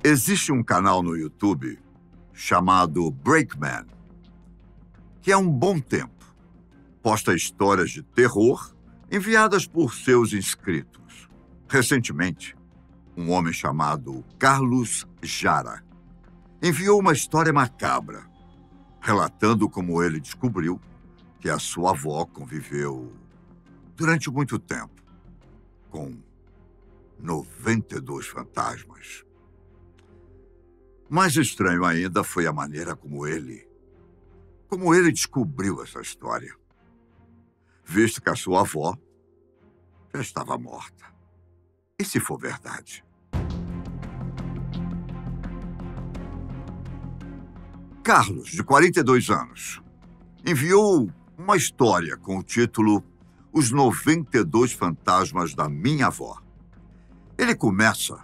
Existe um canal no YouTube chamado Breakman, que há um bom tempo posta histórias de terror enviadas por seus inscritos. Recentemente, um homem chamado Carlos Jara enviou uma história macabra, relatando como ele descobriu que a sua avó conviveu durante muito tempo com 92 fantasmas. Mais estranho ainda foi a maneira como ele descobriu essa história, visto que a sua avó já estava morta. E se for verdade? Carlos, de 42 anos, enviou uma história com o título Os 92 Fantasmas da Minha Avó. Ele começa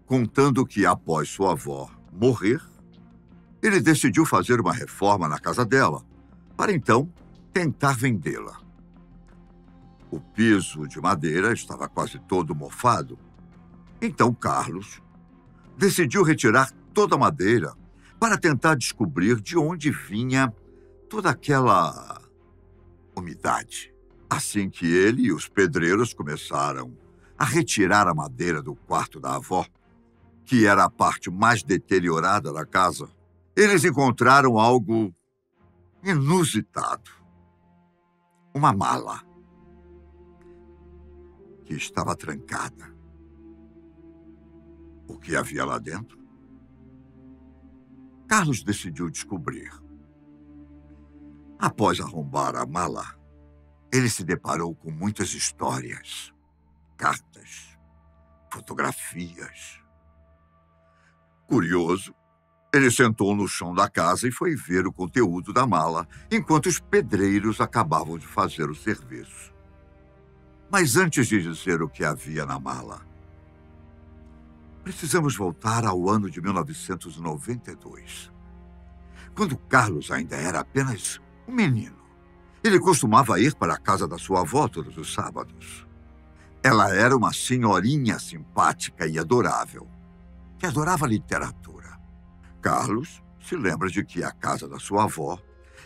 contando que, após sua avó morrer, ele decidiu fazer uma reforma na casa dela, para então tentar vendê-la. O piso de madeira estava quase todo mofado. Então Carlos decidiu retirar toda a madeira para tentar descobrir de onde vinha toda aquela umidade. Assim que ele e os pedreiros começaram a retirar a madeira do quarto da avó, que era a parte mais deteriorada da casa, eles encontraram algo inusitado. Uma mala que estava trancada. O que havia lá dentro? Carlos decidiu descobrir. Após arrombar a mala, ele se deparou com muitas histórias, cartas, fotografias. Curioso, ele sentou no chão da casa e foi ver o conteúdo da mala, enquanto os pedreiros acabavam de fazer o serviço. Mas antes de dizer o que havia na mala, precisamos voltar ao ano de 1992, quando Carlos ainda era apenas um menino. Ele costumava ir para a casa da sua avó todos os sábados. Ela era uma senhorinha simpática e adorável, que adorava literatura. Carlos se lembra de que a casa da sua avó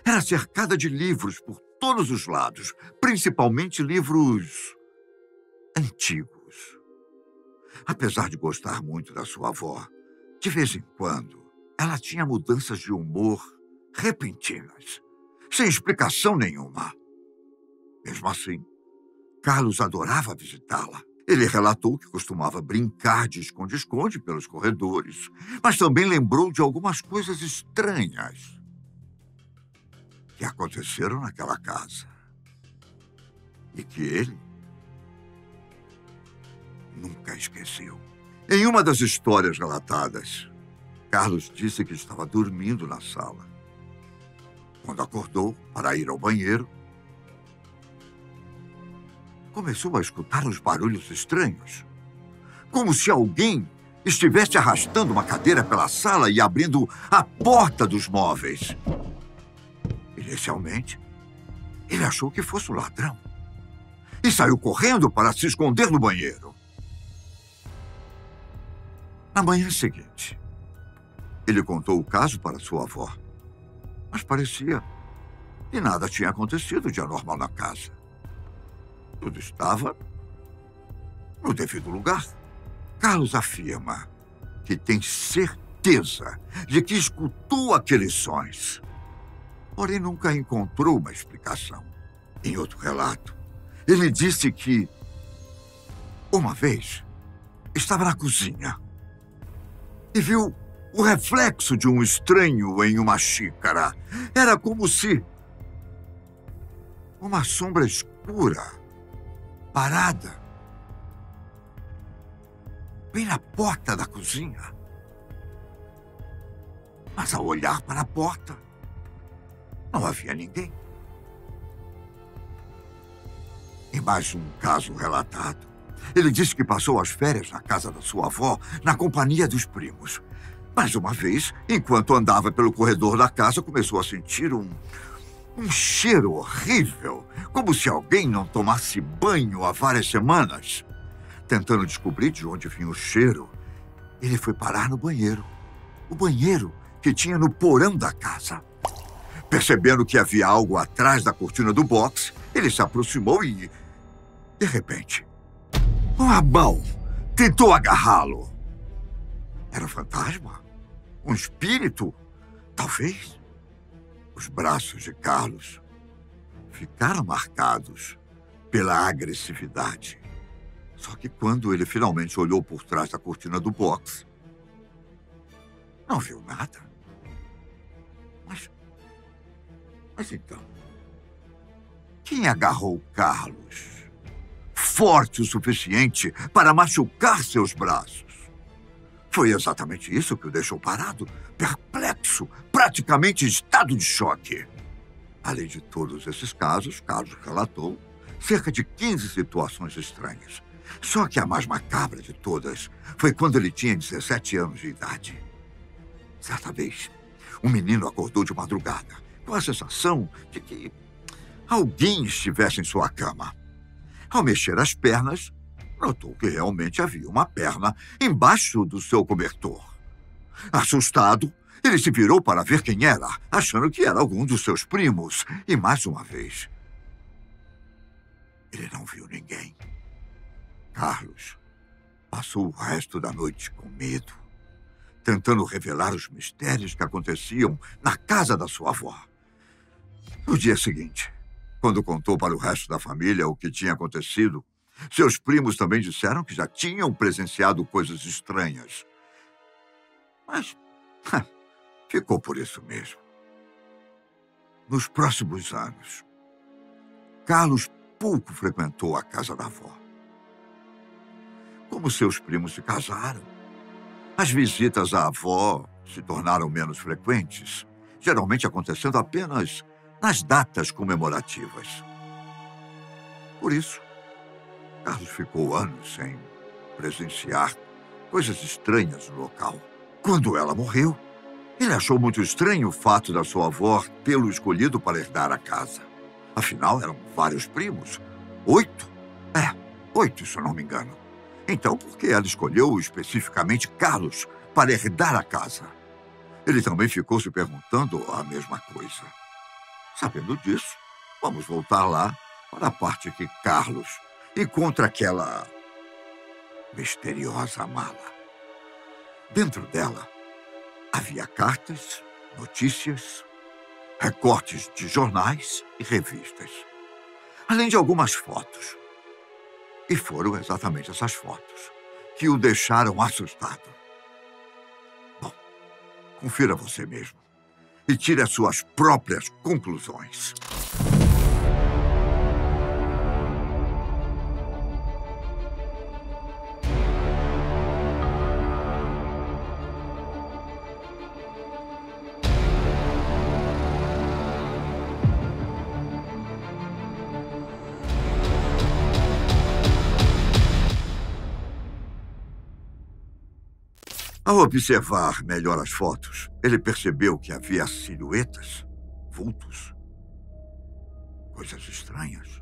era cercada de livros por todos os lados, principalmente livros antigos. Apesar de gostar muito da sua avó, de vez em quando, ela tinha mudanças de humor repentinas, sem explicação nenhuma. Mesmo assim, Carlos adorava visitá-la. Ele relatou que costumava brincar de esconde-esconde pelos corredores, mas também lembrou de algumas coisas estranhas que aconteceram naquela casa e que ele nunca esqueceu. Em uma das histórias relatadas, Carlos disse que estava dormindo na sala. Quando acordou para ir ao banheiro, começou a escutar uns barulhos estranhos, como se alguém estivesse arrastando uma cadeira pela sala e abrindo a porta dos móveis. Inicialmente, ele achou que fosse um ladrão e saiu correndo para se esconder no banheiro. Na manhã seguinte, ele contou o caso para sua avó, mas parecia que nada tinha acontecido de anormal na casa. Tudo estava no devido lugar. Carlos afirma que tem certeza de que escutou aqueles sons, porém nunca encontrou uma explicação. Em outro relato, ele disse que, uma vez, estava na cozinha e viu o reflexo de um estranho em uma xícara. Era como se uma sombra escura parada bem na porta da cozinha. Mas ao olhar para a porta, não havia ninguém. Em mais um caso relatado, ele disse que passou as férias na casa da sua avó, na companhia dos primos. Mais uma vez, enquanto andava pelo corredor da casa, começou a sentir um cheiro horrível, como se alguém não tomasse banho há várias semanas. Tentando descobrir de onde vinha o cheiro, ele foi parar no banheiro. O banheiro que tinha no porão da casa. Percebendo que havia algo atrás da cortina do box, ele se aproximou e, de repente, uma mão tentou agarrá-lo. Era um fantasma? Um espírito? Talvez. Os braços de Carlos ficaram marcados pela agressividade. Só que quando ele finalmente olhou por trás da cortina do box, não viu nada. Mas então, quem agarrou Carlos forte o suficiente para machucar seus braços? Foi exatamente isso que o deixou parado, perplexo, praticamente em estado de choque. Além de todos esses casos, Carlos relatou cerca de 15 situações estranhas. Só que a mais macabra de todas foi quando ele tinha 17 anos de idade. Certa vez, um menino acordou de madrugada com a sensação de que alguém estivesse em sua cama. Ao mexer as pernas, notou que realmente havia uma perna embaixo do seu cobertor. Assustado, ele se virou para ver quem era, achando que era algum dos seus primos. E mais uma vez, ele não viu ninguém. Carlos passou o resto da noite com medo, tentando revelar os mistérios que aconteciam na casa da sua avó. No dia seguinte, quando contou para o resto da família o que tinha acontecido, seus primos também disseram que já tinham presenciado coisas estranhas. Mas ficou por isso mesmo. Nos próximos anos, Carlos pouco frequentou a casa da avó. Como seus primos se casaram, as visitas à avó se tornaram menos frequentes, geralmente acontecendo apenas nas datas comemorativas. Por isso, Carlos ficou anos sem presenciar coisas estranhas no local. Quando ela morreu, ele achou muito estranho o fato da sua avó tê-lo escolhido para herdar a casa. Afinal, eram vários primos. 8? 8, se eu não me engano. Então, por que ela escolheu especificamente Carlos para herdar a casa? Ele também ficou se perguntando a mesma coisa. Sabendo disso, vamos voltar lá para a parte que Carlos encontra aquela misteriosa mala. Dentro dela, havia cartas, notícias, recortes de jornais e revistas, além de algumas fotos. E foram exatamente essas fotos que o deixaram assustado. Bom, confira você mesmo e tire as suas próprias conclusões. Ao observar melhor as fotos, ele percebeu que havia silhuetas, vultos, coisas estranhas.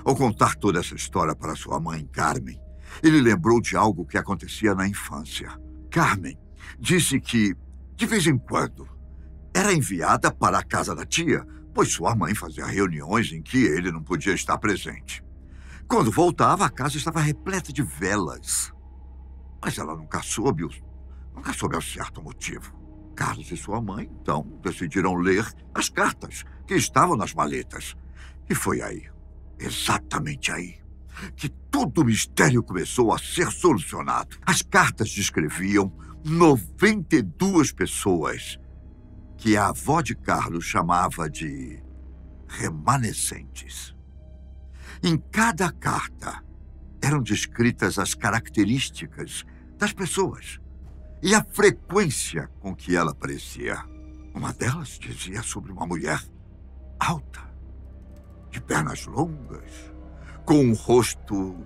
Ao contar toda essa história para sua mãe, Carmen, ele lembrou de algo que acontecia na infância. Carmen disse que, de vez em quando, era enviada para a casa da tia, pois sua mãe fazia reuniões em que ele não podia estar presente. Quando voltava, a casa estava repleta de velas. Mas ela nunca soube ao certo motivo. Carlos e sua mãe, então, decidiram ler as cartas que estavam nas maletas. E foi aí, exatamente aí, que todo o mistério começou a ser solucionado. As cartas descreviam 92 pessoas que a avó de Carlos chamava de remanescentes. Em cada carta eram descritas as características das pessoas e a frequência com que ela aparecia. Uma delas dizia sobre uma mulher alta, de pernas longas, com um rosto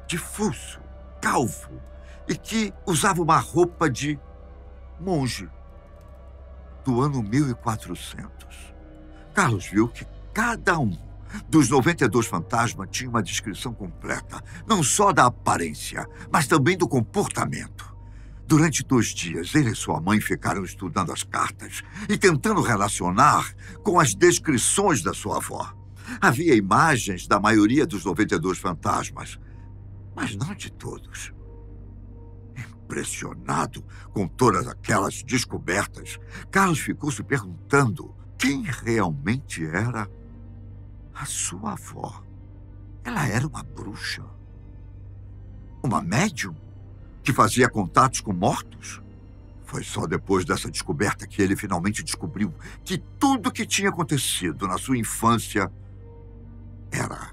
difuso, calvo, e que usava uma roupa de monge do ano 1400. Carlos viu que cada um dos 92 fantasmas tinha uma descrição completa, não só da aparência, mas também do comportamento. Durante 2 dias, ele e sua mãe ficaram estudando as cartas e tentando relacionar com as descrições da sua avó. Havia imagens da maioria dos 92 fantasmas, mas não de todos. Impressionado com todas aquelas descobertas, Carlos ficou se perguntando quem realmente era a sua avó. Ela era uma bruxa? Uma médium que fazia contatos com mortos? Foi só depois dessa descoberta que ele finalmente descobriu que tudo que tinha acontecido na sua infância era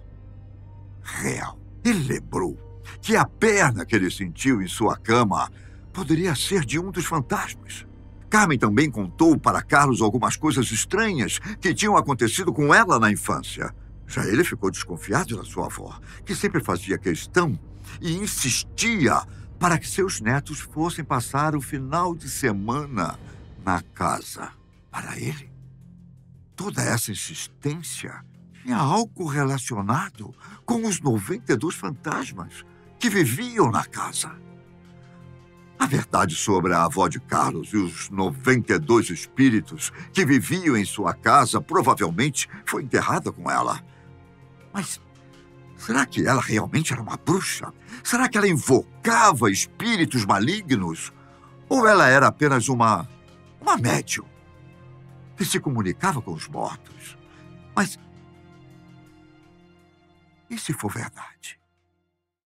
real. Ele lembrou que a perna que ele sentiu em sua cama poderia ser de um dos fantasmas. Carmen também contou para Carlos algumas coisas estranhas que tinham acontecido com ela na infância. Já ele ficou desconfiado da sua avó, que sempre fazia questão e insistia para que seus netos fossem passar o final de semana na casa. Para ele, toda essa insistência tinha algo relacionado com os 92 fantasmas que viviam na casa. A verdade sobre a avó de Carlos e os 92 espíritos que viviam em sua casa provavelmente foi enterrada com ela. Mas será que ela realmente era uma bruxa? Será que ela invocava espíritos malignos? Ou ela era apenas uma médium que se comunicava com os mortos? Mas e se for verdade?